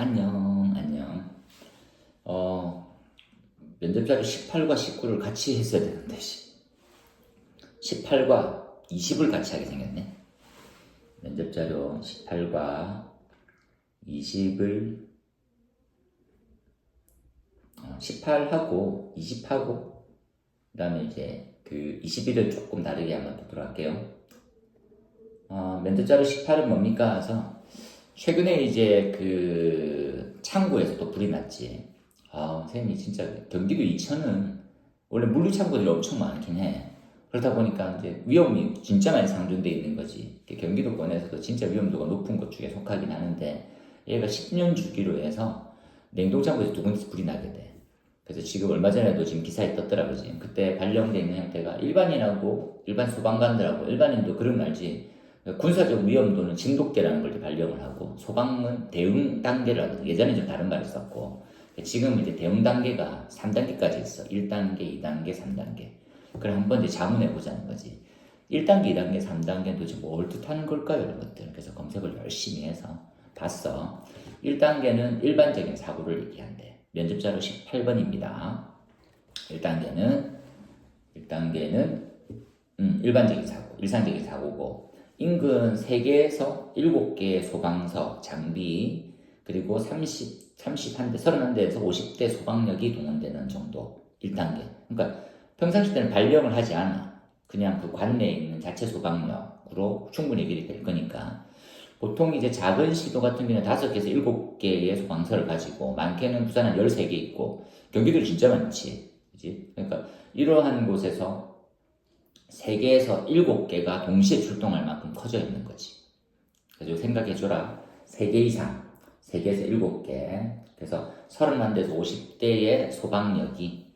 안녕, 안녕. 면접자료 18과 19를 같이 했어야 되는데, 18과 20을 같이 하게 생겼네. 면접자료 18과 20을, 18하고 20하고, 그 다음에 이제 그 21을 조금 다르게 한번 보도록 할게요. 면접자료 18은 뭡니까? 해서, 최근에 이제 그 창고에서도 불이 났지. 선생님이 진짜 경기도 이천은 원래 물류 창고들이 엄청 많긴 해. 그러다 보니까 이제 위험이 진짜 많이 상존돼 있는 거지. 경기도권에서도 진짜 위험도가 높은 것 중에 속하긴 하는데 얘가 10년 주기로 해서 냉동창고에서 두 군데서 불이 나게 돼. 그래서 지금 얼마 전에도 지금 기사에 떴더라고. 지금 그때 발령되어 있는 형태가 일반인하고 일반 소방관들하고 일반인도 그런 거 알지. 군사적 위험도는 진돗개라는 걸 발령을 하고 소방은 대응 단계를 하거든. 예전에 좀 다른 말을 썼고 지금 이제 대응 단계가 3단계까지 있어. 1단계, 2단계, 3단계. 그걸 한번 이제 자문해 보자는 거지. 1단계, 2단계, 3단계는 도대체 뭘 뜻하는 걸까요? 이런 것들. 그래서 검색을 열심히 해서 봤어. 1단계는 일반적인 사고를 얘기한대. 면접자료 18번입니다. 1단계는 일반적인 사고, 일상적인 사고고 인근 3개에서 7개의 소방서, 장비, 그리고 31대, 31대에서 50대 소방력이 동원되는 정도 1단계. 그러니까 평상시 때는 발령을 하지 않아. 그냥 그 관내에 있는 자체 소방력으로 충분히 해결이 될 거니까. 보통 이제 작은 시도 같은 경우는 5개에서 7개의 소방서를 가지고 많게는 부산 한 13개 있고 경기도는 진짜 많지. 그치? 그러니까 이러한 곳에서 3개에서 7개가 동시에 출동할 만큼 커져 있는 거지. 그래서 생각해줘라. 3개 이상, 3개에서 7개. 그래서 31대에서 50대의 소방력이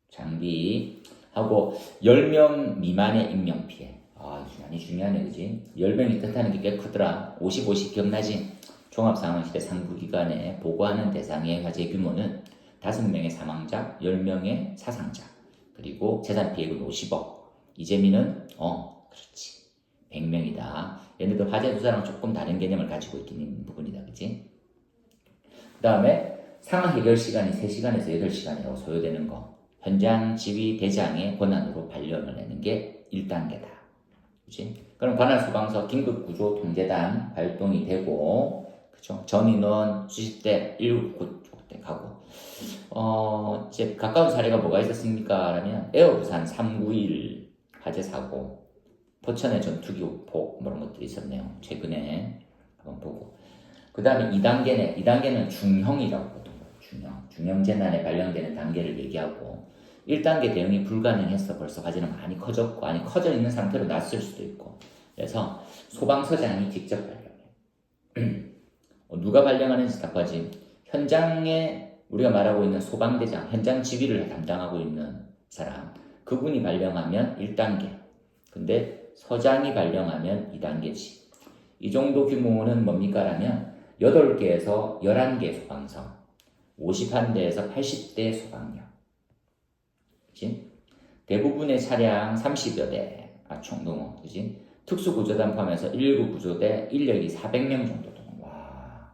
장비하고 10명 미만의 인명피해. 많이 중요하네, 그지? 10명이 뜻하는 게 꽤 크더라. 50 기억나지? 종합상황시대 상부기관에 보고하는 대상의 화재 규모는 5명의 사망자, 10명의 사상자, 그리고 재산피해금 50억. 이재민은 그렇지. 100명이다. 얘네들 화재 조사랑 조금 다른 개념을 가지고 있는 부분이다. 그치? 그 다음에 상황 해결 시간이 3시간에서 8시간이라고 소요되는 거. 현장 지휘 대장의 권한으로 발령을 내는 게 1단계다. 그치? 그럼 관할 소방서 긴급구조 통제단 발동이 되고, 그쵸? 전인원 수십 대 119대 가고, 이제 가까운 사례가 뭐가 있었습니까? 라면 에어부산 391 화재 사고, 포천의 전투기 폭 뭐 이런 것들이 있었네요. 최근에 한번 보고. 그 다음에 2단계는 중형이라고 보통 중형 재난에 발령되는 단계를 얘기하고 1단계 대응이 불가능해서 벌써 화재는 많이 커졌고 아니 커져 있는 상태로 났을 수도 있고 그래서 소방서장이 직접 발령해. 누가 발령하는지 답하지. 현장에 우리가 말하고 있는 소방대장, 현장 지휘를 담당하고 있는 사람 그분이 발령하면 1단계 근데 서장이 발령하면 2단계지. 이 정도 규모는 뭡니까? 라면 8개에서 11개 소방서, 51대에서 80대 소방력. 그치? 대부분의 차량 30여 대, 총동원, 그치? 특수구조단 포함해서 119 구조대 인력이 400명 정도 되는. 와.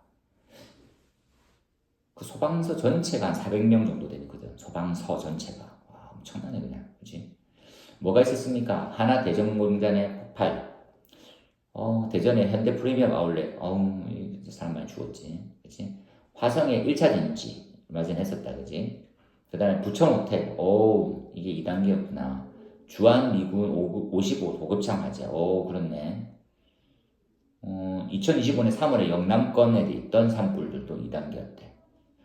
그 소방서 전체가 한 400명 정도 되거든. 소방서 전체가. 와, 엄청나네, 그냥. 그치? 뭐가 있었습니까? 하나 대전공장의 폭발. 대전에 현대 프리미엄 아울렛. 사람 많이 죽었지. 그치? 화성의 1차 전지. 얼마 전에 했었다. 그치? 그 다음에 부천 호텔. 이게 2단계였구나. 주한 미군 55 고급창 화재. 그렇네. 2025년 3월에 영남권에 있던 산불들도 2단계였대.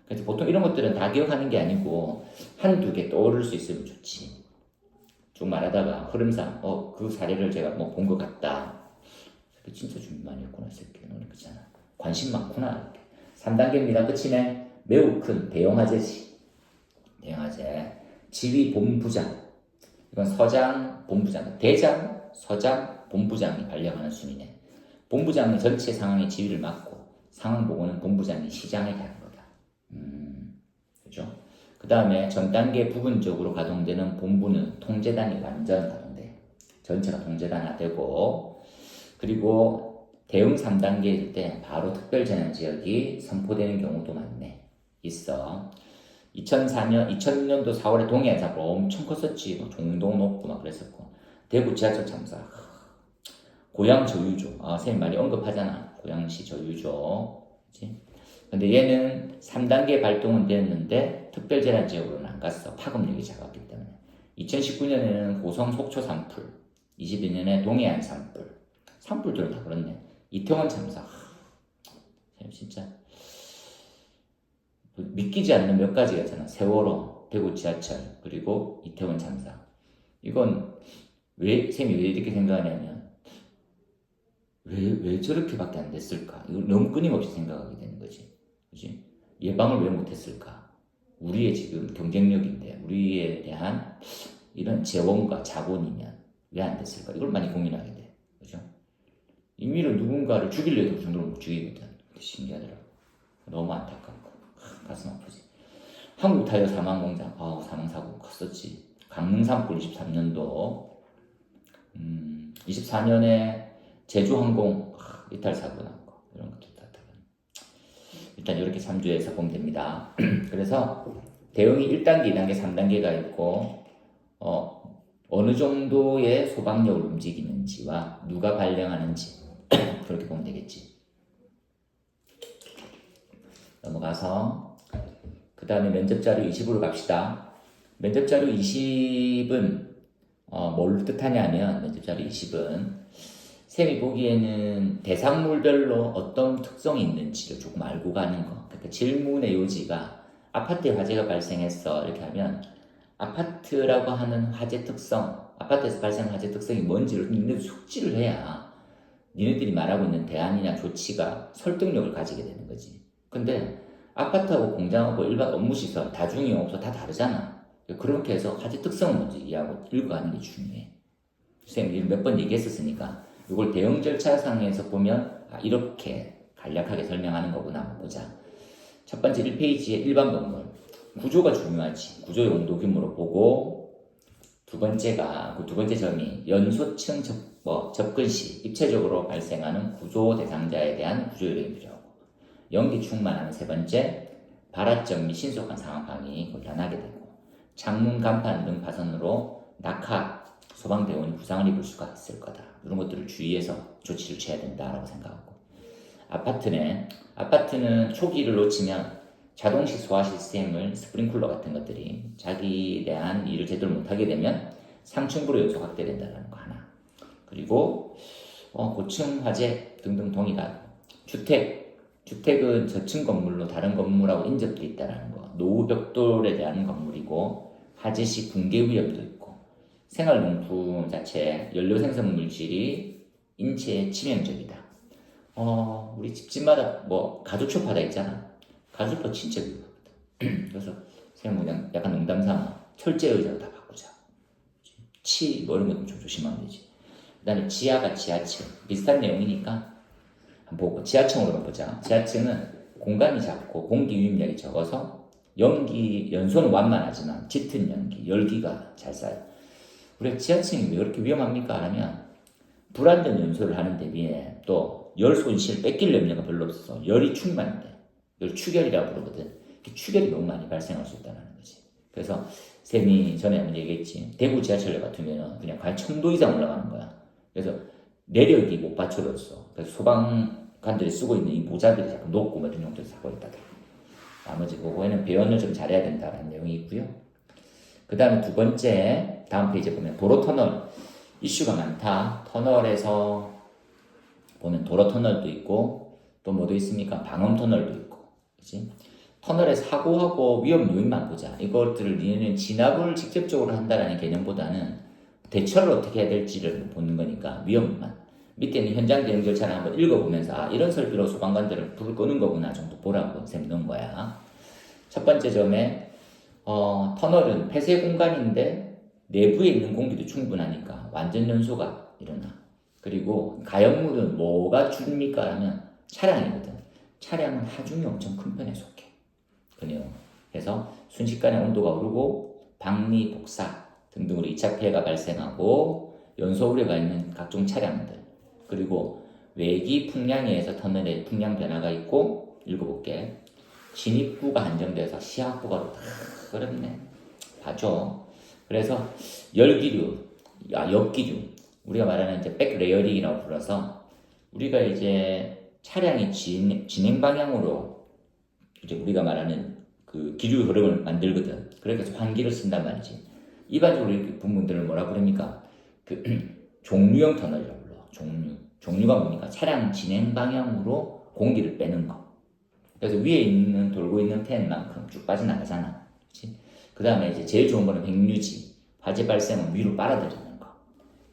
그래서 보통 이런 것들은 다 기억하는 게 아니고 한두 개 떠오를 수 있으면 좋지. 쭉 말하다가 흐름상 그 사례를 제가 뭐 본 것 같다. 진짜 준비 많이 했구나. 새끼 너는 그잖아. 관심 많구나. 이렇게. 3단계입니다. 끝이네. 매우 큰 대형 화재지. 대형 화재. 지휘 본부장. 이건 서장, 본부장. 대장, 서장, 본부장이 발령하는 순위네. 본부장이 전체 상황의 지휘를 맡고 상황 보고는 본부장이 시장에게 하는 거다. 그죠? 그 다음에 전 단계 부분적으로 가동되는 본부는 통제단이 완전 가동돼. 전체가 통제단화되고 그리고 대응 3단계일 때 바로 특별재난지역이 선포되는 경우도 많네. 있어. 2004년, 2000년도 4월에 동해안 사고 엄청 컸었지. 뭐 종도 높고 막 그랬었고. 대구 지하철 참사. 고양 저유조. 선생님 많이 언급하잖아. 고양시 저유조. 그치? 근데 얘는 3단계 발동은 됐는데 특별재난지역으로는 안 갔어. 파급력이 작았기 때문에. 2019년에는 고성 속초 산불. 22년에 동해안 산불. 산불들은 다 그렇네. 이태원 참사. 진짜. 믿기지 않는 몇 가지가 있잖아. 세월호, 대구 지하철, 그리고 이태원 참사. 이건 쌤이 왜 이렇게 생각하냐면, 왜 저렇게밖에 안 됐을까? 이걸 너무 끊임없이 생각하게 되는 거지. 그지? 예방을 왜 못했을까? 우리의 지금 경쟁력인데, 우리에 대한 이런 재원과 자본이면 왜 안 됐을까? 이걸 많이 고민하게 돼. 그죠? 임의로 누군가를 죽이려도 그 정도로 못 죽이거든. 신기하더라고. 너무 안타깝고. 가슴 아프지. 한국타이어 사망공장. 사망사고 컸었지. 강릉 산불 23년도. 24년에 제주항공 이탈 사고 난 거. 이런 것도 다. 일단 이렇게 3주에서 보면 됩니다. 그래서 대응이 1단계, 2단계, 3단계가 있고, 어느 정도의 소방력을 움직이는지와 누가 발령하는지 그렇게 보면 되겠지. 넘어가서 그 다음에 면접자료 20으로 갑시다. 면접자료 20은 뭘 뜻하냐면 면접자료 20은 쌤이 보기에는 대상물별로 어떤 특성이 있는지를 조금 알고 가는 거. 그러니까 질문의 요지가 아파트에 화재가 발생했어 이렇게 하면 아파트라고 하는 화재 특성, 아파트에서 발생한 화재 특성이 뭔지를 니네들 숙지를 해야 니네들이 말하고 있는 대안이나 조치가 설득력을 가지게 되는 거지. 근데 아파트하고 공장하고 일반 업무시설, 다중이용업소 다 다르잖아. 그렇게 해서 화재 특성을 먼저 이해하고 읽어가는 게 중요해. 선생님이 몇 번 얘기했었으니까 이걸 대응 절차상에서 보면 이렇게 간략하게 설명하는 거구나 한번 보자. 첫 번째 1페이지에 일반 건물. 구조가 중요하지. 구조 용도 규모로 보고 두 번째가 그 두 번째 점이 연소층 접근 시 입체적으로 발생하는 구조 대상자에 대한 구조 요령이 필요하고 연기 충만하는 세 번째 발화점 및 신속한 상황 방이 곤란하게 되고 창문 간판 등 파손으로 낙하 소방대원이 부상을 입을 수가 있을 거다. 이런 것들을 주의해서 조치를 취해야 된다라고 생각하고 아파트는 초기를 놓치면 자동식 소화 시스템을 스프링클러 같은 것들이 자기에 대한 일을 제대로 못하게 되면 상층부로 연속 확대된다는 거 하나. 그리고 고층 화재 등등 동의가 주택은 저층 건물로 다른 건물하고 인접돼 있다는 거. 노후 벽돌에 대한 건물이고 화재 시 붕괴 위험도 있고 생활용품 자체 연료 생성 물질이 인체에 치명적이다. 우리 집집마다 가주초파다 있잖아. 가주초 진짜 위험하거든. 그래서 그냥 약간 농담삼아 철제 의자로 다 바꾸자. 이런 것도 좀 조심하면 되지. 그 다음에 지하가 지하층 비슷한 내용이니까 한번 보고 지하층으로 가보자. 지하층은 공간이 작고 공기 유입력이 적어서 연소는 완만하지만 짙은 연기, 열기가 잘 쌓여. 우리가 지하층이 왜 그렇게 위험합니까? 하면 불안전 연소를 하는 대비에 또 열 손실 뺏길 염려가 별로 없어서 열이 충만돼. 열 추결이라고 부르거든. 추결이 너무 많이 발생할 수 있다는 거지. 그래서 쌤이 전에 한번 얘기했지. 대구 지하철역 같으면 그냥 한 1000도 이상 올라가는 거야. 그래서 내력이 못 받쳐줬어. 그래서 소방관들이 쓰고 있는 이 모자들이 자꾸 녹고 뭐 이런 용도로 사고 있다. 나머지 그거에는 배원을 좀 잘해야 된다는 내용이 있고요. 그 다음에 두 번째 다음 페이지에 보면 도로 터널 이슈가 많다. 터널에서 보면 도로 터널도 있고 또 뭐도 있습니까? 방음 터널도 있고, 그렇지? 터널에 사고하고 위험 요인만 보자. 이것들을 니네는 진압을 직접적으로 한다라는 개념보다는 대처를 어떻게 해야 될지를 보는 거니까 위험만. 밑에는 현장 대응 절차를 한번 읽어보면서 이런 설비로 소방관들을 불을 끄는 거구나 정도 보라고 쌤 넣은 거야. 첫 번째 점에 터널은 폐쇄 공간인데 내부에 있는 공기도 충분하니까 완전 연소가 일어나. 그리고 가연물은 뭐가 줍니까? 하면 차량이거든. 차량은 하중이 엄청 큰 편에 속해. 그 내용. 그래서 순식간에 온도가 오르고 방리, 복사 등등으로 2차 피해가 발생하고 연소 우려가 있는 각종 차량들. 그리고 외기 풍량에서 터널의 풍량 변화가 있고 읽어볼게. 진입구가 한정돼서 시합부가 다 어렵네. 봐줘. 그래서 열기류, 역기류, 우리가 말하는 이제 백레이어링이라고 불러서 우리가 이제 차량이 진행 방향으로 이제 우리가 말하는 그 기류 흐름을 만들거든. 그래서 환기를 쓴단 말이지. 일반적으로 이렇게 부분들을 뭐라 부릅니까? 그 종류형 터널이라고 불러. 종류가 뭡니까? 차량 진행 방향으로 공기를 빼는 거. 그래서 위에 있는 돌고 있는 팬만큼 쭉 빠져나가잖아. 그렇지? 그 다음에 이제 제일 좋은 거는 백류지. 화재 발생은 위로 빨아들이는 거.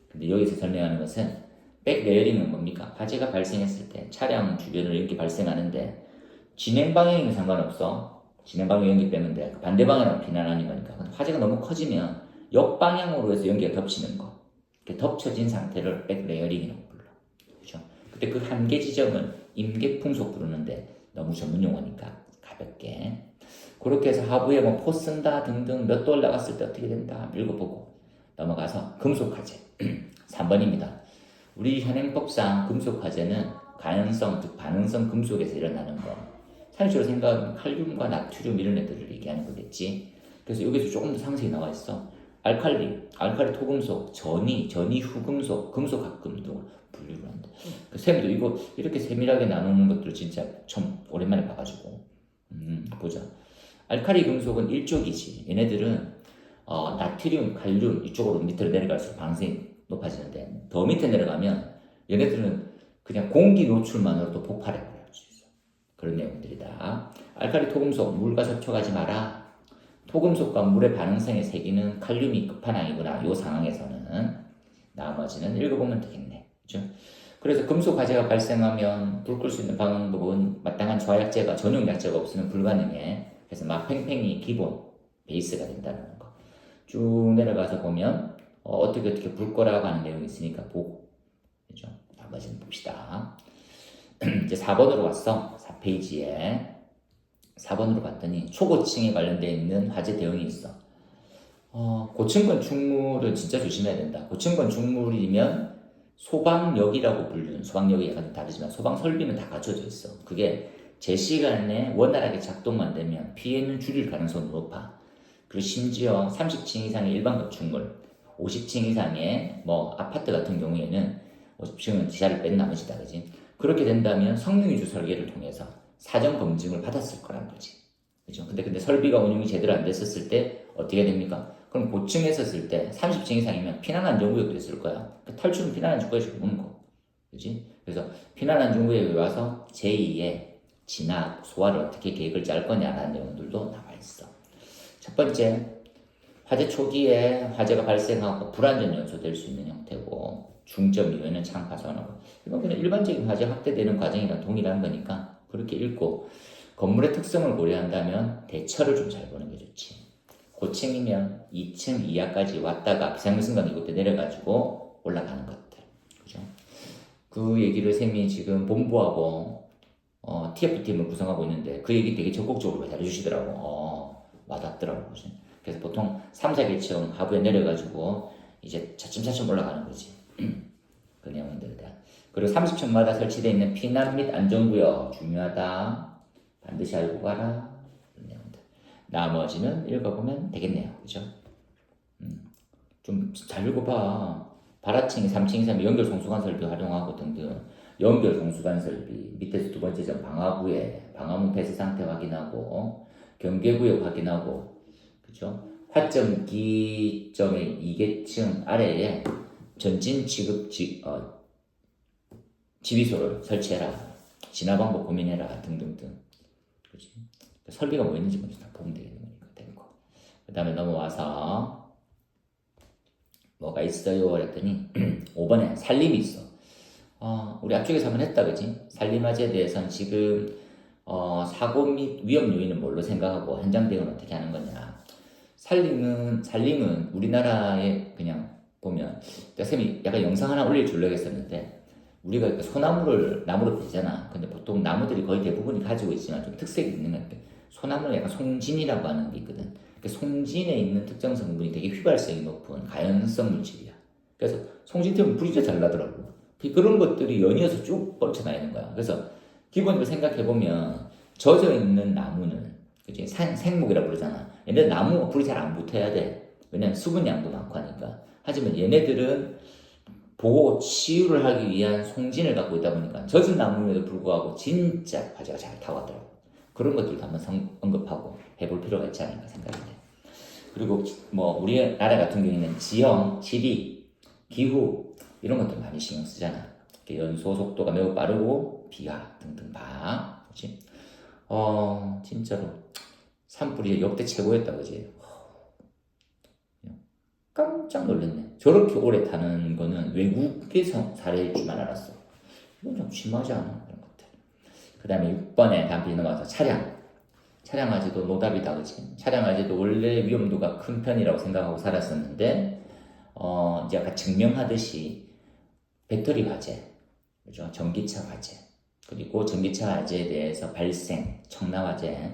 근데 여기서 설명하는 것은 백레이어링은 뭡니까? 화재가 발생했을 때 차량 주변으로 연기 발생하는데 진행 방향에는 상관없어. 진행 방향 연기 빼면 돼. 반대 방향으로 피난하는 거니까. 화재가 너무 커지면 역방향으로 해서 연기가 덮치는 거. 이렇게 덮쳐진 상태를 백레이어링이라고 불러. 그죠? 근데 그 한계 지점은 임계풍속 부르는데 너무 전문 용어니까 가볍게. 그렇게 해서 하부에 뭐 포 쓴다 등등 몇 도 올라갔을 때 어떻게 된다 읽어보고 넘어가서 금속 화재 3번입니다. 우리 현행법상 금속 화재는 가연성 즉 반응성 금속에서 일어나는 거. 상식적으로 생각하면 칼륨과 나트륨 이런 애들을 얘기하는 거겠지. 그래서 여기서 조금 더 상세히 나와 있어. 알칼리 토금속, 전이 후금속, 금속합금 등 분류를 한다. 그 셈도 이거 이렇게 세밀하게 나누는 것들 진짜 참 오랜만에 봐가지고 보자. 알칼리 금속은 일족이지. 얘네들은 나트륨, 칼륨 이쪽으로 밑으로 내려갈수록 반응성이 높아지는데 더 밑에 내려가면 얘네들은 그냥 공기 노출만으로도 폭발해 버릴 수 있어. 그런 내용들이다. 알칼리 토금속 물과 접촉하지 마라. 토금속과 물의 반응성에 새기는 칼륨이 끝판왕이구나. 이 상황에서는 나머지는 읽어보면 되겠네. 그렇죠? 그래서 금속 화재가 발생하면 불 끌 수 있는 방법은 마땅한 저약제가 전용 약제가 없으면 불가능해. 그래서 막팽팽이 기본 베이스가 된다는 거. 쭉 내려가서 보면 어떻게 불 거라고 하는 내용이 있으니까 보고. 그렇죠? 나머지는 봅시다. 이제 4번으로 왔어. 4페이지에. 4번으로 봤더니 초고층에 관련되어 있는 화재 대응이 있어. 고층 건축물은 진짜 조심해야 된다. 고층 건축물이면 소방역이라고 불리는 소방역이 약간 다르지만 소방 설비는 다 갖춰져 있어. 그게 제 시간에 원활하게 작동만 되면 피해는 줄일 가능성이 높아. 그리고 심지어 30층 이상의 일반 건축물, 50층 이상의 뭐 아파트 같은 경우에는 50층은 지하를 뺀 나머지다, 그지? 그렇게 된다면 성능위주 설계를 통해서 사전 검증을 받았을 거란 거지. 그죠? 근데 설비가 운영이 제대로 안 됐었을 때 어떻게 됩니까? 그럼 고층에 있었을 때 30층 이상이면 피난안전구역도 있을 거야. 그 탈출은 피난안전구역에서 오는 거. 그지? 그래서 피난안전구역에 와서 제2의 진압, 소화를 어떻게 계획을 짤 거냐라는 내용들도 나와 있어. 첫 번째, 화재 초기에 화재가 발생하고 불안전 연소 될 수 있는 형태고 중점 이후에는 창파 전하고 이건 그냥 일반적인 화재 확대되는 과정이랑 동일한 거니까 그렇게 읽고 건물의 특성을 고려한다면 대처를 좀 잘 보는 게 좋지. 고층이면 2층 이하까지 왔다가 비상승강 이곳에 내려가지고 올라가는 것들. 그죠? 그 얘기를 쌤이 지금 본부하고 TF팀을 구성하고 있는데 그 얘기 되게 적극적으로 잘해주시더라고. 와닿더라고. 그죠? 그래서 보통 3, 4계층 하부에 내려가지고 이제 차츰차츰 올라가는 거지. 그 내용들이다. 그리고 30층마다 설치되어 있는 피난 및 안전구역 중요하다. 반드시 알고 가라. 그런 내용들. 나머지는 읽어보면 되겠네요. 그죠? 좀 잘 읽어봐. 발하층이 3층 이상 연결 송수관 설비 활용하고 등등. 연결 송수관 설비 밑에서 두 번째 점 방화구에 방화문 폐쇄 상태 확인하고 경계구역 확인하고 그죠? 화점 기점의 2계층 아래에 전진 지휘소를 설치해라. 진화 방법 고민해라. 등등등. 그치? 설비가 뭐 있는지 먼저 다 보면 되겠는 거니까 되고. 그 다음에 넘어와서 뭐가 있어요? 그랬더니 5번에 살림이 있어. 우리 앞쪽에서 한번 했다, 그지? 살림화재에 대해서는 지금 사고 및 위험 요인은 뭘로 생각하고 현장 대응은 어떻게 하는 거냐? 살림은 우리나라에 그냥 보면 쌤이 약간 영상 하나 올려주려고 했었는데 우리가 소나무를 나무로 베잖아. 근데 보통 나무들이 거의 대부분이 가지고 있지만 좀 특색이 있는 것 같아. 소나무는 약간 송진이라고 하는 게 있거든. 그 송진에 있는 특정 성분이 되게 휘발성이 높은 가연성 물질이야. 그래서 송진 태우면 불이 진짜 잘 나더라고. 그런 것들이 연이어서 쭉 뻗쳐나 있는 거야. 그래서 기본적으로 생각해보면 젖어 있는 나무는 그치? 생목이라고 부르잖아. 얘네 나무가 불이 잘 안 붙어야 돼. 왜냐면 수분량도 많고 하니까. 하지만 얘네들은 보호, 치유를 하기 위한 송진을 갖고 있다 보니까 젖은 나무임에도 불구하고 진짜 화재가 잘 타고 가더라고. 그런 것들도 한번 언급하고 해볼 필요가 있지 않을까 생각이 돼. 그리고 뭐 우리나라 같은 경우에는 지형, 지리, 기후 이런 것들 많이 신경 쓰잖아. 연소 속도가 매우 빠르고 비가 등등 봐. 그렇지? 진짜로 산불이 역대 최고였다, 그지? 깜짝 놀랐네. 저렇게 오래 타는 거는 외국에서 사례일 줄만 알았어. 이건 좀 심하지 않아? 그런 것들. 그 다음에 6번에 다음 넘어가서 차량. 차량 화재도 노답이다, 그치? 차량 화재도 원래 위험도가 큰 편이라고 생각하고 살았었는데, 이제 아까 증명하듯이 배터리 화재, 그죠? 전기차 화재, 그리고 전기차 화재에 대해서 발생, 청라 화재,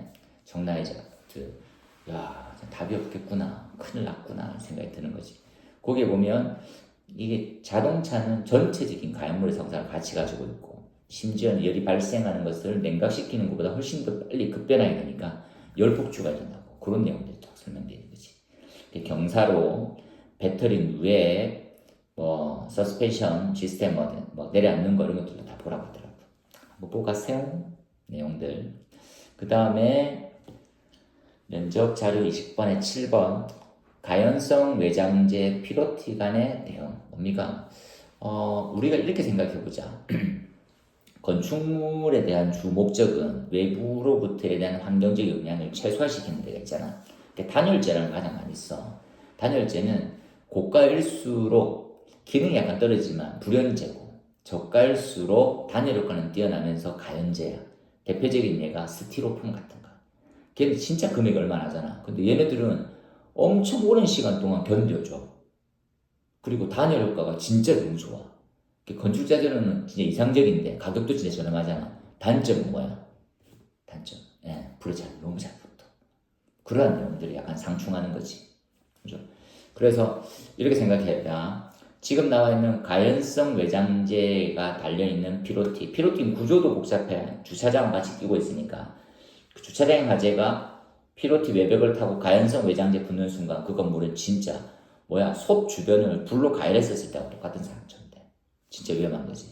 야, 답이 없겠구나, 큰일 났구나 생각이 드는 거지. 거기에 보면 이게 자동차는 전체적인 가연물의 성상을 같이 가지고 있고, 심지어는 열이 발생하는 것을 냉각시키는 것보다 훨씬 더 빨리 급변하게 되니까 열폭주가 일어나고 그런 내용들이 딱 설명되어 있는 거지. 경사로 배터리 위에 서스펜션 시스템 내려앉는 거 이런 것들도 다 보라고 하더라고. 한번 보고 가세요. 내용들. 그 다음에 면접 자료 20번에 7번 가연성 외장재 피로티 간의 내용 뭡니까? 우리가 이렇게 생각해보자. 건축물에 대한 주 목적은 외부로부터에 대한 환경적 영향을 최소화시키는 데가 있잖아. 단열재라는 거 가장 많이 써. 단열재는 고가일수록 기능이 약간 떨어지지만 불연재고, 저가일수록 단열 효과는 뛰어나면서 가연재야. 대표적인 예가 스티로폼 같은 거. 걔는 진짜 금액이 얼마 나잖아. 근데 얘네들은 엄청 오랜 시간 동안 견뎌줘. 그리고 단열 효과가 진짜 너무 좋아. 건축자재로는 진짜 이상적인데 가격도 진짜 저렴하잖아. 단점은 뭐야? 단점. 불이 너무 잘 붙어. 그러한 내용들이 약간 상충하는 거지. 그죠? 그래서 이렇게 생각해야 지금 나와 있는 가연성 외장재가 달려있는 피로티. 구조도 복잡해. 주차장 같이 끼고 있으니까. 그 주차장 화재가 피로티 외벽을 타고 가연성 외장재 붙는 순간 그 건물은 진짜 솥 주변을 불로 가열했었을 때하고 똑같은 상처인데 진짜 위험한 거지.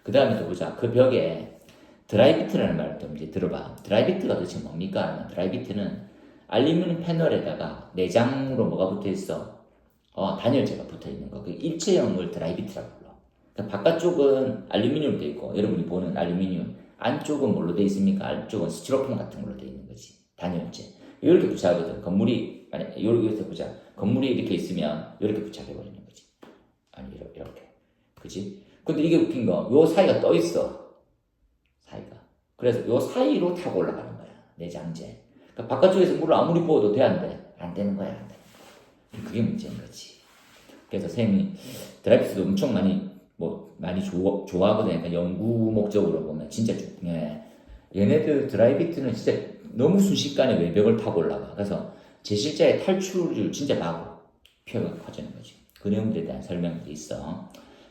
그 다음에 또 보자. 그 벽에 드라이비트라는 말을 좀 이제 들어봐. 드라이비트가 도대체 뭡니까? 드라이비트는 알루미늄 패널에다가 내장으로 뭐가 붙어 있어? 단열재가 붙어 있는 거. 그 일체형을 드라이비트라고 불러. 그러니까 바깥쪽은 알루미늄으로 돼 있고, 여러분이 보는 알루미늄, 안쪽은 뭘로 돼 있습니까? 안쪽은 스티로폼 같은 걸로 돼 있는 거지. 단열재. 이렇게 부착하거든. 건물이, 이렇게 보자. 건물이 이렇게 있으면 이렇게 부착해버리는 거지. 이렇게. 그치? 근데 이게 웃긴 거, 요 사이가 떠 있어. 사이가. 그래서 요 사이로 타고 올라가는 거야. 내장재. 그러니까 바깥쪽에서 물을 아무리 부어도 돼, 안 돼? 안 되는 거야, 안 되는 거야. 그게 문제인 거지. 그래서 쌤이 드라이비트도 엄청 많이 좋아하거든. 그러니까 연구 목적으로 보면 진짜 중요해. 얘네들 드라이비트는 진짜 너무 순식간에 외벽을 타고 올라가. 그래서 제실자의 탈출을 진짜 나고 피해가 커지는 거지. 그 내용들에 대한 설명들이 있어.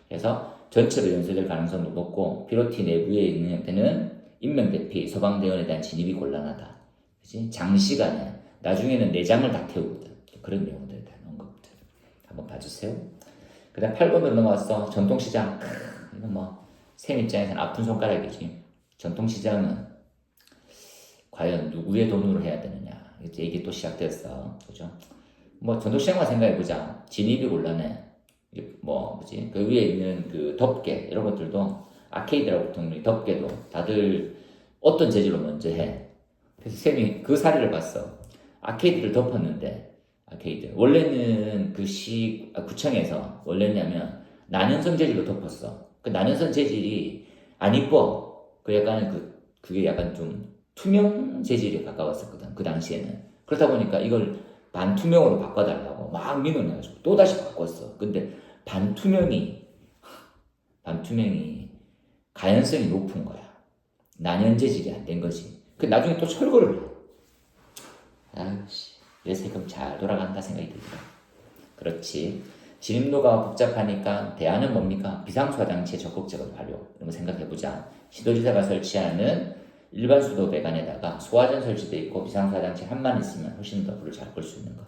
그래서 전체로 연소될 가능성도 높고 피로티 내부에 있는 형태는 인명대피, 소방대원에 대한 진입이 곤란하다. 그치? 장시간에 나중에는 내장을 다 태우거든. 그런 내용들에 대한 언급들 한번 봐주세요. 그 다음 8번으로 넘어왔어. 전통시장. 이건 쌤 입장에서는 아픈 손가락이지. 전통시장은 과연 누구의 돈으로 해야 되느냐. 이제 이게 또 시작되었어. 그죠? 전통시장만 생각해보자. 진입이 곤란해. 그 위에 있는 그 덮개, 이런 것들도 아케이드라고 보통 덮개도 다들 어떤 재질로 먼저 해. 그래서 쌤이 그 사례를 봤어. 아케이드를 덮었는데, 원래는 구청에서 원래냐면 난연성 재질로 덮었어. 그 난연성 재질이 안 이뻐. 그게 약간 좀 투명 재질에 가까웠었거든. 그 당시에는. 그렇다 보니까 이걸 반투명으로 바꿔달라고 막 민원해가지고 또다시 바꿨어. 근데 반투명이 가연성이 높은 거야. 난연 재질이 안 된 거지. 나중에 또 철거를 해. 아이씨. 내 세금 잘 돌아간다 생각이 들더라. 그렇지. 진입로가 복잡하니까 대안은 뭡니까? 비상수화장치의 적극적인 활용. 이런 거 생각해보자. 시도지사가 설치하는 일반 수도 배관에다가 소화전 설치되어 있고 비상수화장치 한만 있으면 훨씬 더 불을 잘 끌 수 있는 거.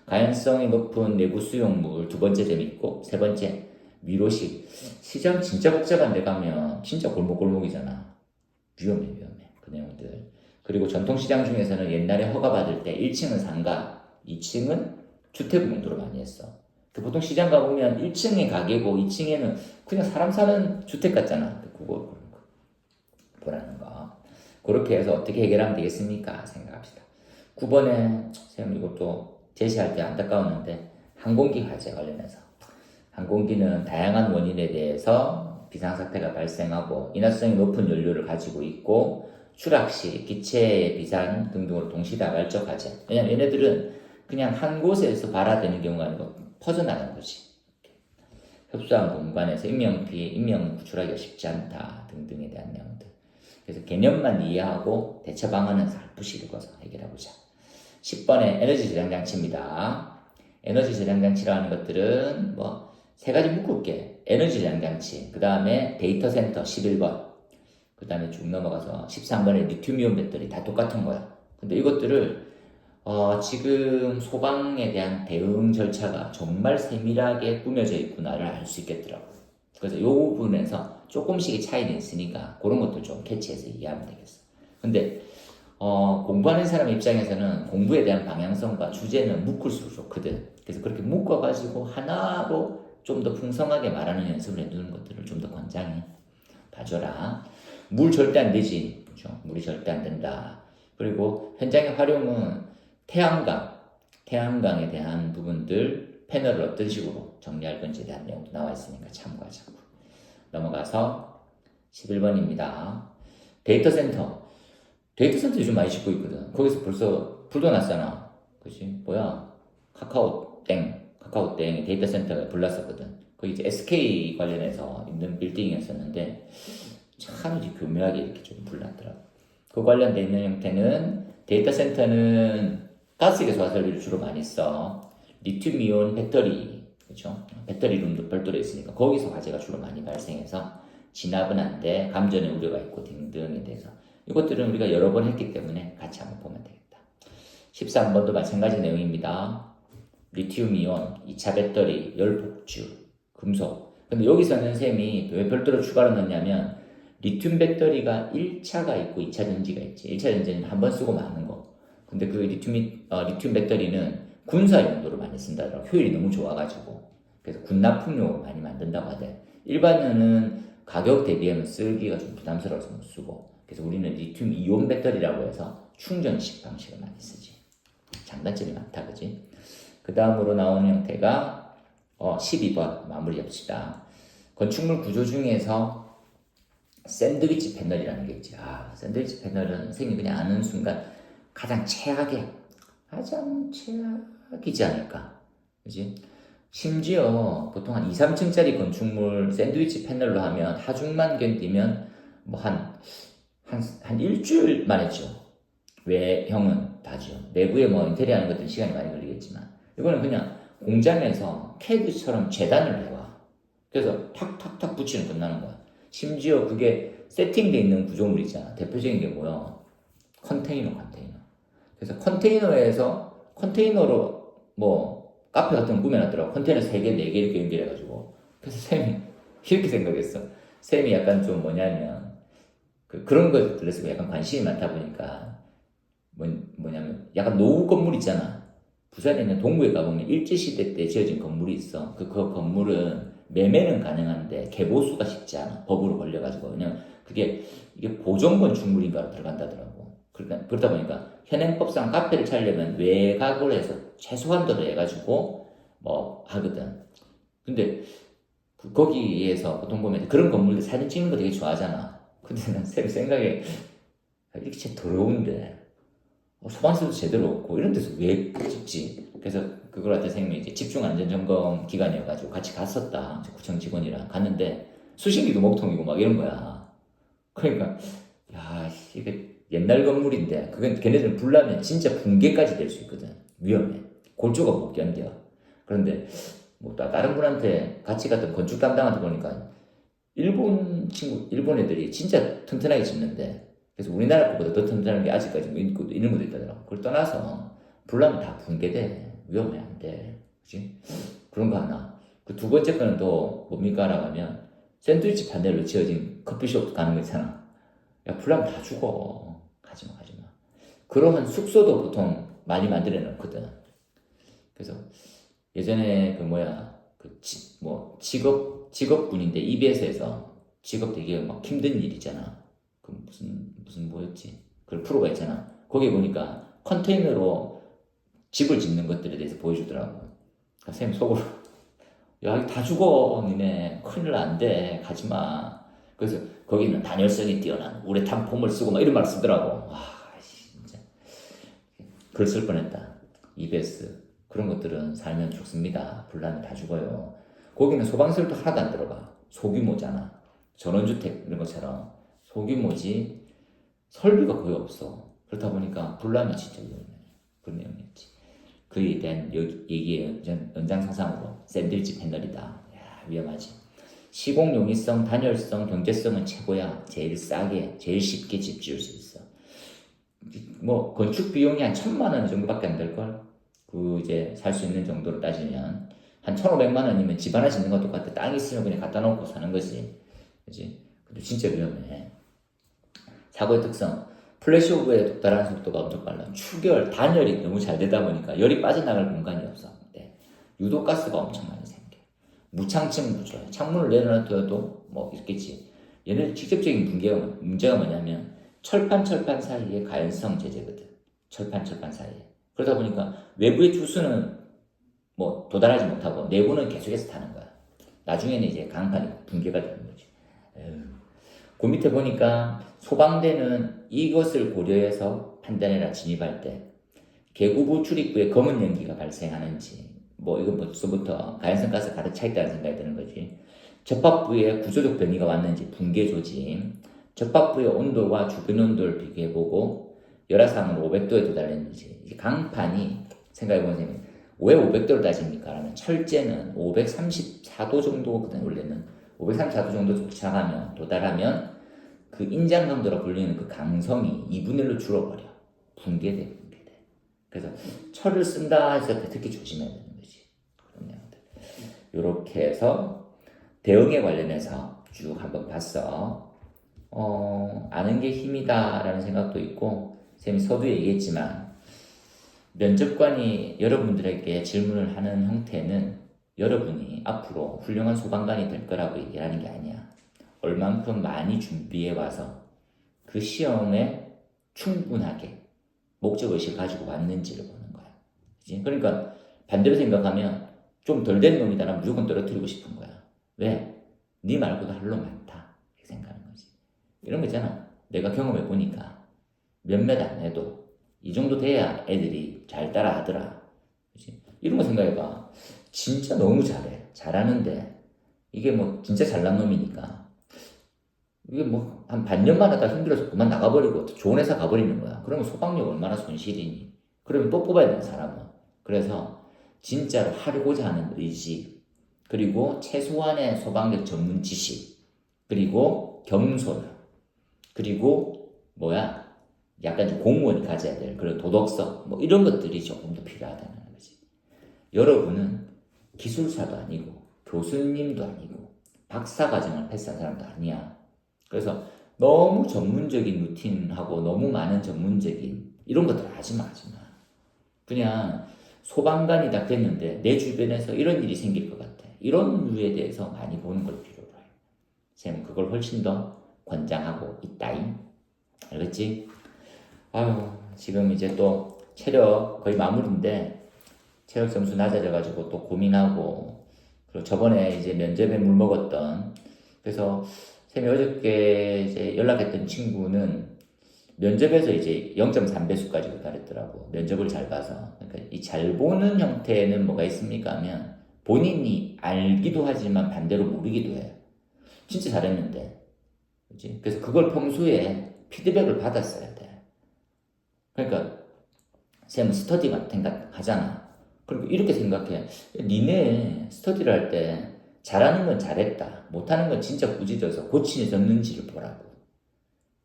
가연성이 높은 내부 수용물 두 번째 재밌고 세 번째 미로식. 시장 진짜 복잡한 데 가면 진짜 골목골목이잖아. 위험해. 그 내용들. 그리고 전통시장 중에서는 옛날에 허가받을 때 1층은 상가, 2층은 주택 용도로 많이 했어. 보통 시장 가보면 1층에 가게고 2층에는 그냥 사람 사는 주택 같잖아. 그거 보라는 거. 그렇게 해서 어떻게 해결하면 되겠습니까? 생각합시다. 9번에 선생님 이것도 제시할 때 안타까웠는데 항공기 화재 관련해서 항공기는 다양한 원인에 대해서 비상사태가 발생하고 인화성이 높은 연료를 가지고 있고 추락 시 기체 비상 등등으로 동시다발적 화재. 왜냐면 얘네들은 그냥 한 곳에서 발화되는 경우가 아니고 퍼져나가는 거지. 협소한 공간에서 인명피해, 인명 구출하기가 쉽지 않다 등등에 대한 내용들. 그래서 개념만 이해하고 대처 방안은 살포시 읽어서 해결해보자. 10번에 에너지 저장 장치입니다. 에너지 저장 장치라는 것들은 뭐 세 가지 묶을게. 에너지 저장 장치, 그 다음에 데이터 센터 11번, 그 다음에 쭉 넘어가서 13번에 리튬이온 배터리 다 똑같은 거야. 근데 이것들을 지금 소방에 대한 대응 절차가 정말 세밀하게 꾸며져 있구나를 알 수 있겠더라고. 그래서 이 부분에서 조금씩의 차이는 있으니까 그런 것들 좀 캐치해서 이해하면 되겠어. 근데 공부하는 사람 입장에서는 공부에 대한 방향성과 주제는 묶을수록 좋거든. 그래서 그렇게 묶어가지고 하나로 좀 더 풍성하게 말하는 연습을 해두는 것들을 좀 더 권장해. 봐줘라. 물 절대 안 되지. 그렇죠? 물이 절대 안 된다. 그리고 현장의 활용은 태양광에 대한 부분들, 패널을 어떤 식으로 정리할 건지에 대한 내용도 나와 있으니까 참고하자고. 넘어가서 11번입니다. 데이터 센터 요즘 많이 짓고 있거든. 거기서 벌써 불도 났잖아. 그치? 뭐야? 카카오땡의 데이터 센터가 불났었거든. 거기 이제 SK 관련해서 있는 빌딩이었었는데, 참 이제 교묘하게 이렇게 좀 불났더라고. 그 관련돼 있는 형태는 데이터 센터는 가스기소 설비를 주로 많이 써. 리튬이온 배터리, 그렇죠? 배터리룸도 별도로 있으니까 거기서 화재가 주로 많이 발생해서 진압은 안 돼, 감전의 우려가 있고 등등에 대해서 이것들은 우리가 여러 번 했기 때문에 같이 한번 보면 되겠다. 13번도 마찬가지 내용입니다. 리튬이온, 2차 배터리, 열복주, 금속. 근데 여기서는 쌤이 왜 별도로 추가로 넣냐면 리튬 배터리가 1차가 있고 2차 전지가 있지. 1차 전지는 한 번 쓰고 마는 거. 근데 그 리튬 배터리는 군사 용도로 많이 쓴다더라고. 효율이 너무 좋아가지고. 그래서 군납품용으로 많이 만든다고 하대. 일반인은 가격 대비하면 쓰기가 좀 부담스러워서 못 쓰고. 그래서 우리는 리튬 이온 배터리라고 해서 충전식 방식을 많이 쓰지. 장단점이 많다, 그지? 그 다음으로 나오는 형태가 12번 마무리 합시다. 건축물 구조 중에서 샌드위치 패널이라는 게 있지. 샌드위치 패널은 선생님이 그냥 아는 순간 가장 최악이지 않을까. 그지? 심지어 보통 한 2, 3층짜리 건축물 샌드위치 패널로 하면 하중만 견디면 뭐 한 일주일 만했죠. 외형은 다죠. 내부에 뭐 인테리어 하는 것들은 시간이 많이 걸리겠지만 이거는 그냥 공장에서 CAD처럼 재단을 해와. 그래서 탁탁탁 붙이면 끝나는 거야. 심지어 그게 세팅되어 있는 구조물 있잖아. 대표적인 게 뭐야? 컨테이너. 그래서 컨테이너로 뭐 카페 같은 거 꾸며놨더라고. 컨테이너 3개, 4개 이렇게 연결해가지고. 그래서 쌤이 이렇게 생각했어. 쌤이 약간 좀 뭐냐면 그런 것들에서 약간 관심이 많다 보니까 뭐냐면 약간 노후 건물 있잖아. 부산에 있는 동구에 가보면 일제시대 때 지어진 건물이 있어. 그 건물은 매매는 가능한데 개보수가 쉽지 않아. 법으로 걸려가지고. 왜냐면 이게 보존 건축물인가로 들어간다더라고. 그러다 보니까 현행법상 카페를 차리려면 외곽으로 해서 최소한도로 해가지고 뭐 하거든. 근데 거기에서 보통 보면 그런 건물들 사진 찍는 거 되게 좋아하잖아. 근데 난 생각에 이렇게 진짜 더러운데 소방서도 제대로 없고 이런 데서 왜 찍지? 그래서 그걸 한테 선생님이 이제 집중안전점검 기간이어가지고 같이 갔었다. 구청 직원이랑 갔는데 수신기도 목통이고 막 이런 거야. 그러니까 야 이게 옛날 건물인데 그건 걔네들은 불나면 진짜 붕괴까지 될 수 있거든. 위험해. 골조가 못 견뎌. 그런데 뭐 다른 분한테 같이 갔던 건축 담당한테 보니까 일본 애들이 진짜 튼튼하게 짓는데, 그래서 우리나라 것보다 더 튼튼한 게 아직까지 뭐 있는 것도 있다더라고. 그걸 떠나서 불나면 다 붕괴돼. 위험해, 안 돼. 그치? 그런 거 하나. 그 두 번째 거는 또 뭡니까? 라고 하면 샌드위치 판넬로 지어진 커피숍 가는 거 있잖아. 야, 불나면 다 죽어. 가지마. 그러면 숙소도 보통 많이 만들어 놓거든. 그래서 예전에 직업군인데 EBS에서 직업 되게 막 힘든 일이잖아. 그 무슨 뭐였지? 그런 프로가 있잖아. 거기 보니까 컨테이너로 집을 짓는 것들에 대해서 보여주더라고. 선생님 속으로 야, 이거 다 죽어. 니네 큰일 난대. 가지마. 그래서 거기는 단열성이 뛰어난 우레탄 폼을 쓰고 막 이런 말 쓰더라고. 와, 진짜 글 쓸 뻔했다. EBS 그런 것들은 살면 죽습니다. 불나면 다 죽어요. 거기는 소방설도 하나도 안 들어가. 소규모잖아. 전원주택 이런 것처럼 소규모지 설비가 거의 없어. 그렇다 보니까 불나면 진짜 위험해. 그런 내용이었지. 그에 대한 얘기의 연장선상으로 샌드위치 패널이다. 야, 위험하지. 시공 용이성, 단열성, 경제성은 최고야. 제일 싸게, 제일 쉽게 집 지을 수 있어. 뭐 건축 비용이 한 1,000만 원 정도밖에 안 될걸. 그 이제 살 수 있는 정도로 따지면 한 1,500만 원이면 집 하나 짓는 것도 같아. 땅 있으면 그냥 갖다 놓고 사는 거지. 그지? 근데 진짜 위험해. 사고의 특성. 플래시오브에 도달하는 속도가 엄청 빨라. 추결, 단열이 너무 잘 되다 보니까 열이 빠져나갈 공간이 없어. 네. 유독가스가 엄청 많이 생겨. 무창층 구조야. 창문을 내려놔둬도 뭐 있겠지. 얘는 직접적인 문제가 뭐냐면 철판 사이에 가연성 제재거든. 철판 사이에. 그러다 보니까 외부의 투수는 뭐 도달하지 못하고 내부는 계속해서 타는 거야. 나중에는 이제 강판이 붕괴가 되는 거지. 그 밑에 보니까 소방대는 이것을 고려해서 판단해라. 진입할 때 개구부 출입구에 검은 연기가 발생하는지, 뭐 이건 벌써부터 가연성 가스 가득 차 있다는 생각이 드는 거지. 접합부에 구조적 변이가 왔는지 붕괴 조짐, 접합부의 온도와 주변 온도를 비교해보고 열화상은 500도에 도달했는지. 이제 강판이 생각해보면 왜 500도를 따집니까? 라면 철제는 534도 정도거든. 원래는 534도 정도 도달하면 그 인장 강도라 불리는 그 강성이 2분의 1로 줄어버려. 붕괴돼. 그래서 철을 쓴다 했을 때 특히 조심해야 되는 거지. 그런 내용들. 이렇게 해서 대응에 관련해서 쭉 한번 봤어. 아는 게 힘이다라는 생각도 있고, 쌤이 서두에 얘기했지만 면접관이 여러분들에게 질문을 하는 형태는 여러분이 앞으로 훌륭한 소방관이 될 거라고 얘기하는 게 아니야. 얼만큼 많이 준비해 와서 그 시험에 충분하게 목적의식을 가지고 왔는지를 보는 거야. 그치? 그러니까 반대로 생각하면 좀 덜 된 놈이다. 무조건 떨어뜨리고 싶은 거야. 왜? 네 말고도 할 놈 많다. 이렇게 생각하는 거지. 이런 거 있잖아. 내가 경험해 보니까 몇몇 안 해도 이 정도 돼야 애들이 잘 따라 하더라. 그치? 이런 거 생각해봐. 진짜 너무 잘해. 잘하는데 이게 뭐 진짜 잘난 놈이니까 이게 뭐 한 반년만 하다 힘들어서 그만 나가버리고 좋은 회사 가버리는 거야. 그러면 소방력 얼마나 손실이니. 그러면 또 뽑아야 되는 사람은. 그래서 진짜로 하고자 하는 의지, 그리고 최소한의 소방력 전문 지식, 그리고 겸손, 그리고 약간 좀 공무원이 가져야 될 그런 도덕성, 뭐 이런 것들이 조금 더 필요하다는 거지. 여러분은 기술사도 아니고 교수님도 아니고 박사과정을 패스한 사람도 아니야. 그래서 너무 전문적인 루틴하고 너무 많은 전문적인 이런 것들 하지 마. 그냥 소방관이다 됐는데 내 주변에서 이런 일이 생길 것 같아. 이런 류에 대해서 많이 보는 걸 필요로 해. 쌤은 그걸 훨씬 더 권장하고 있다잉. 알겠지? 아유, 지금 이제 또 체력 거의 마무리인데 체력 점수 낮아져가지고 또 고민하고, 그리고 저번에 이제 면접에 물 먹었던, 그래서 쌤이 어저께 이제 연락했던 친구는 면접에서 이제 0.3배수까지 도달했더라고. 면접을 잘 봐서. 그러니까 이 잘 보는 형태는 뭐가 있습니까 하면 본인이 알기도 하지만 반대로 모르기도 해. 진짜 잘했는데. 그치? 그래서 그걸 평소에 피드백을 받았어야 돼. 그러니까 쌤은 스터디 같은 거 하잖아. 그리고 이렇게 생각해. 니네 스터디를 할 때 잘하는 건 잘했다. 못하는 건 진짜 꾸짖어서 고치졌는지를 보라고.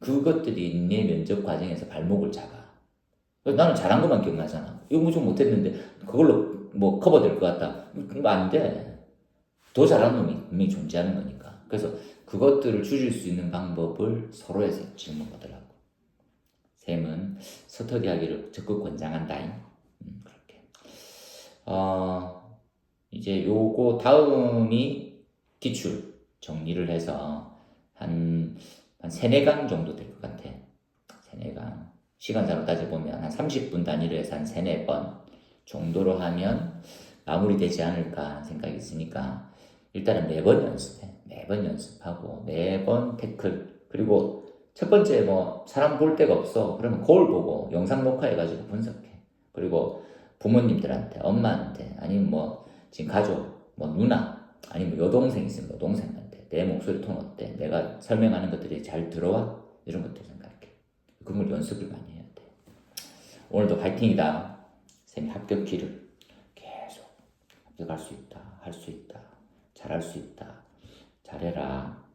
그것들이 니네 면접 과정에서 발목을 잡아. 나는 잘한 것만 기억나잖아. 이거 뭐 좀 못했는데 그걸로 뭐 커버될 것 같다. 그거 안 돼. 더 잘하는 놈이 분명히 존재하는 거니까. 그래서 그것들을 줄일 수 있는 방법을 서로에서 질문하더라고. 쌤은 스터디하기를 적극 권장한다잉. 그렇게. 이제 요거 다음이 기출 정리를 해서 한 3, 4강 정도 될 것 같아. 3, 4강. 시간차로 따져보면 한 30분 단위로 해서 한 3, 4번 정도로 하면 마무리되지 않을까 생각이 있으니까 일단은 매번 연습해. 매번 연습하고 매번 태클. 그리고 첫 번째 뭐 사람 볼 데가 없어. 그러면 거울 보고 영상 녹화해가지고 분석해. 그리고 부모님들한테, 엄마한테, 아니면 뭐 지금 가족, 뭐 누나, 아니면 여동생 있으면 여동생한테 내 목소리 톤 어때? 내가 설명하는 것들이 잘 들어와? 이런 것들 생각해. 그런 걸 연습을 많이 해야 돼. 오늘도 파이팅이다. 쌤이 합격기를 계속 합격할 수 있다. 할 수 있다. 잘할 수 있다. 잘해라.